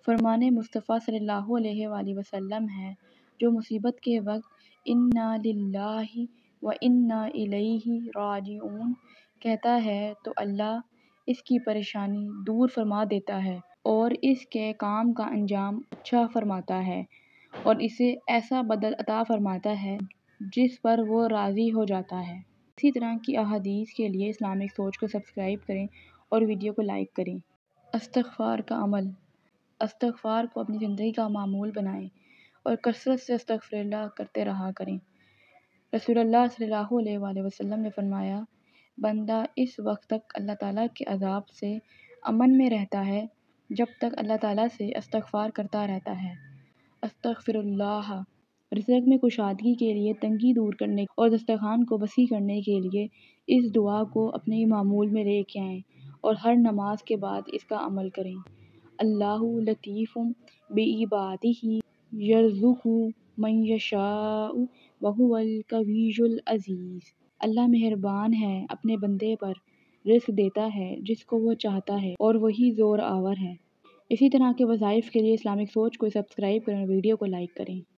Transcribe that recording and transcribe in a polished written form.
فرمان مصطفیٰ صلی اللہ علیہ وآلہ وسلم ہے، جو مصیبت کے وقت انا للہ و انا الیہ راجعون کہتا ہے تو اللہ اس کی پریشانی دور فرما دیتا ہے اور اس کے کام کا انجام اچھا فرماتا ہے اور اسے ایسا بدل عطا فرماتا ہے جس پر وہ راضی ہو جاتا ہے۔ اسی طرح کی احادیث کے لیے اسلامک سوچ کو سبسکرائب کریں اور ویڈیو کو لائک کریں۔ استغفار کا عمل۔ استغفار کو اپنی زندگی کا معمول بنائیں اور کثرت سے استغفر اللہ کرتے رہا کریں۔ رسول اللہ صلی اللہ علیہ وآلہ وسلم نے فرمایا، بندہ اس وقت تک اللہ تعالیٰ کے عذاب سے امن میں رہتا ہے جب تک اللہ تعالیٰ سے استغفار کرتا رہتا ہے۔ استغفر اللہ۔ رزق میں کشادگی کے لیے، تنگی دور کرنے اور دسترخوان کو وسیع کرنے کے لیے اس دعا کو اپنے معمول میں لے کے آئیں اور ہر نماز کے بعد اس کا عمل کریں۔ اللہ لطیف بعبادہ یرزق من یشاء وہو القوی العزیز۔ اللہ مہربان ہے، اپنے بندے پر رزق دیتا ہے جس کو وہ چاہتا ہے اور وہی زور آور ہے۔ اسی طرح کے وظائف کے لیے اسلامک سوچ کو سبسکرائب کریں اور ویڈیو کو لائک کریں۔